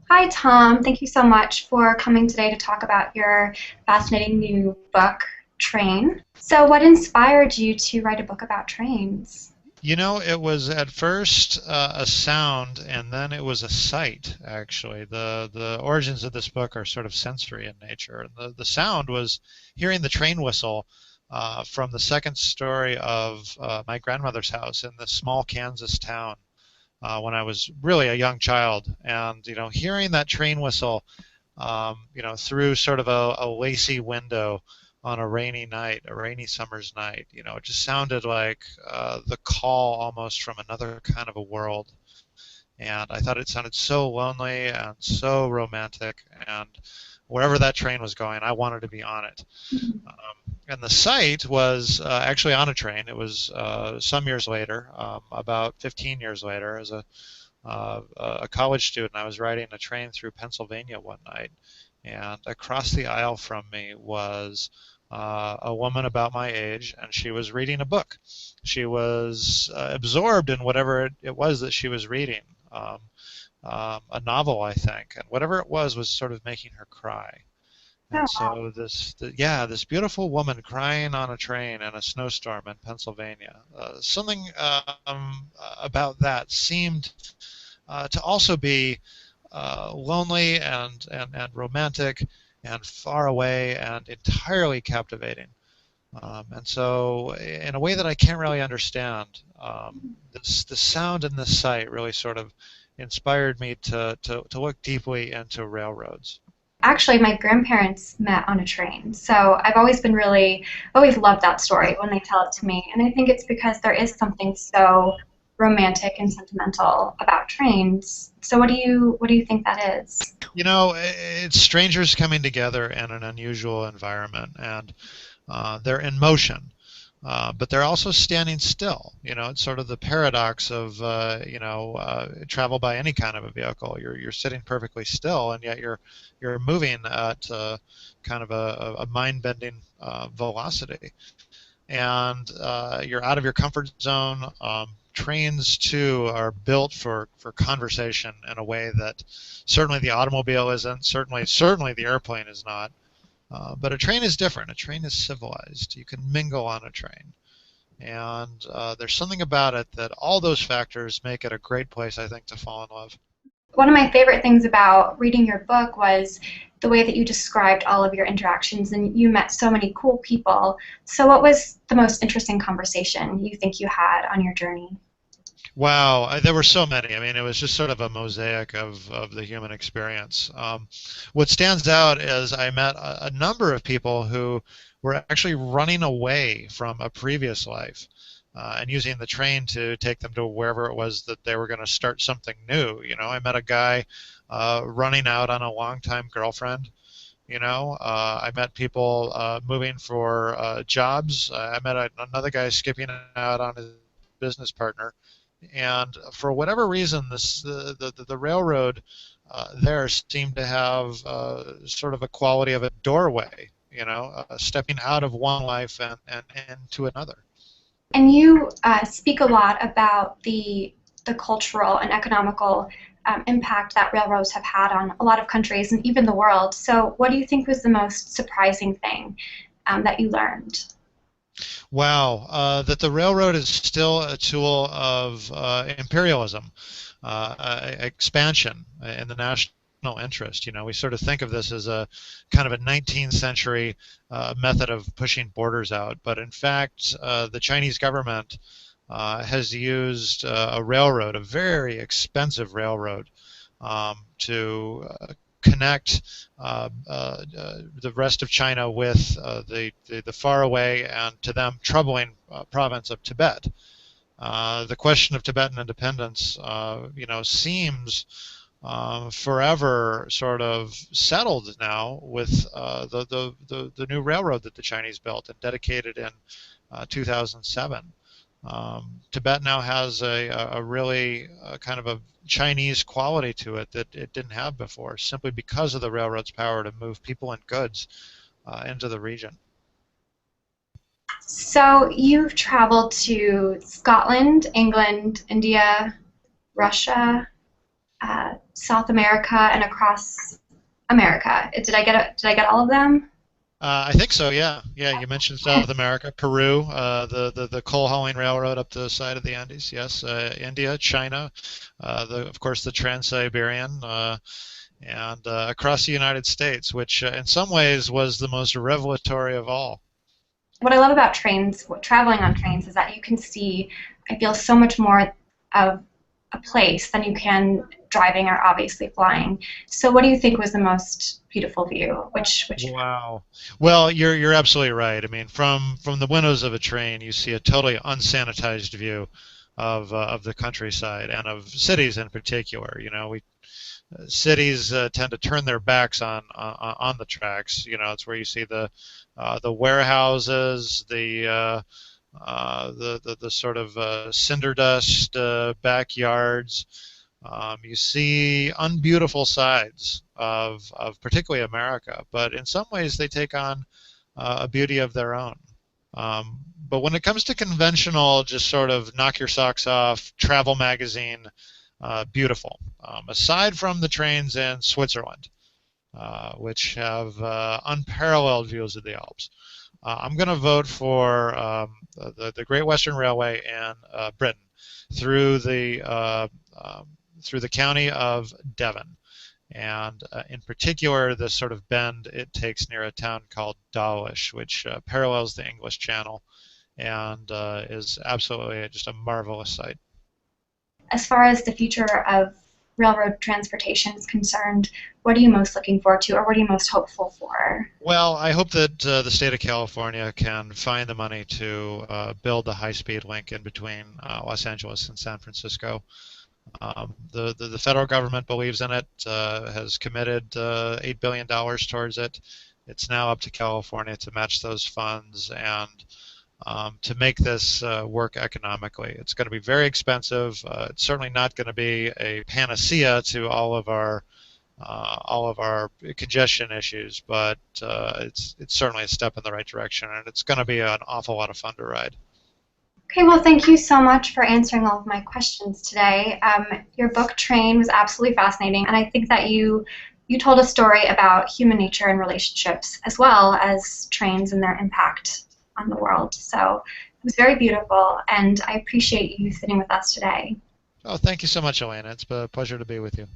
Hi, Tom. Thank you so much for coming today to talk about your fascinating new book, Train. So, what inspired you to write a book about trains? It was at first a sound, and then it was a sight. Actually, the origins of this book are sort of sensory in nature. The sound was hearing the train whistle from the second story of my grandmother's house in this small Kansas town when I was really a young child, and hearing that train whistle through sort of a lacy window on a rainy night, a rainy summer's night. It just sounded like the call almost from another kind of a world. And I thought it sounded so lonely and so romantic. And wherever that train was going, I wanted to be on it. And the site was actually on a train. It was some years later, about 15 years later, as a college student. I was riding a train through Pennsylvania one night, and across the aisle from me was a woman about my age, and she was reading a book. She was absorbed in whatever it was that she was reading, a novel, I think, and whatever it was sort of making her cry. And Oh, so this beautiful woman crying on a train in a snowstorm in Pennsylvania. Something about that seemed to also be lonely and romantic and far away and entirely captivating. And so, in a way that I can't really understand, the sound in this site really sort of inspired me to look deeply into railroads. actually, my grandparents met on a train. So, I've always been always loved that story when they tell it to me. And I think it's because there is something so romantic and sentimental about trains. So, what do you think that is? It's strangers coming together in an unusual environment, and they're in motion. But they're also standing still. It's sort of the paradox of travel by any kind of a vehicle. You're sitting perfectly still, and yet you're moving at kind of a mind-bending velocity, and you're out of your comfort zone. Trains too are built for conversation in a way that certainly the automobile isn't. Certainly the airplane is not. But a train is different. A train is civilized. You can mingle on a train. And there's something about it that all those factors make it a great place, I think, to fall in love. One of my favorite things about reading your book was the way that you described all of your interactions, and you met so many cool people. So, what was the most interesting conversation you think you had on your journey? Wow, there were so many. I mean, it was just sort of a mosaic of the human experience. What stands out is I met a number of people who were actually running away from a previous life and using the train to take them to wherever it was that they were going to start something new. I met a guy running out on a longtime girlfriend. I met people moving for jobs. I met another guy skipping out on his business partner, and for whatever reason, the railroad there seemed to have sort of a quality of a doorway, stepping out of one life and into another. And you speak a lot about the cultural and economical impact that railroads have had on a lot of countries and even the world. So, what do you think was the most surprising thing that you learned? Wow, that the railroad is still a tool of imperialism, expansion in the national interest. We sort of think of this as a kind of a 19th century method of pushing borders out, but in fact, the Chinese government has used a railroad, a very expensive railroad, to connect the rest of China with the faraway and to them troubling province of Tibet. The question of Tibetan independence, seems forever sort of settled now with the new railroad that the Chinese built and dedicated in 2007. Tibet now has a really kind of a Chinese quality to it that it didn't have before, simply because of the railroad's power to move people and goods into the region. So, you've traveled to Scotland, England, India, Russia. South America, and across America. Did I get all of them? I think so. Yeah, yeah. You mentioned South America, Peru, the coal hauling railroad up the side of the Andes. Yes, India, China, of course the Trans-Siberian, and across the United States, which in some ways was the most revelatory of all. What I love about trains, traveling on trains, is that you can see, I feel, so much more of a place than you can driving or obviously flying. So, what do you think was the most beautiful view? Which Wow. Well, you're absolutely right. I mean, from the windows of a train, you see a totally unsanitized view of the countryside and of cities in particular. You know, we cities tend to turn their backs on the tracks. You know, it's where you see the warehouses, the sort of cinder dust backyards. You see unbeautiful sides of particularly America, but in some ways they take on a beauty of their own. But when it comes to conventional, just sort of knock your socks off, travel magazine, beautiful. Aside from the trains in Switzerland, which have unparalleled views of the Alps. I'm going to vote for the Great Western Railway in Britain through the county of Devon, and in particular the sort of bend it takes near a town called Dawlish, which parallels the English Channel and is absolutely just a marvelous sight. As far as the future of railroad transportation is concerned, what are you most looking forward to, or what are you most hopeful for? Well, I hope that the state of California can find the money to build a high-speed link in between Los Angeles and San Francisco. The federal government believes in it, has committed $8 billion towards it. It's now up to California to match those funds and to make this work economically. It's going to be very expensive. It's certainly not going to be a panacea to all of our congestion issues, but it's certainly a step in the right direction, and it's going to be an awful lot of fun to ride. Okay, well, thank you so much for answering all of my questions today. Your book, Train, was absolutely fascinating, and I think that you told a story about human nature and relationships as well as trains and their impact on the world. So it was very beautiful, and I appreciate you sitting with us today. Oh, thank you so much, Elena. It's a pleasure to be with you.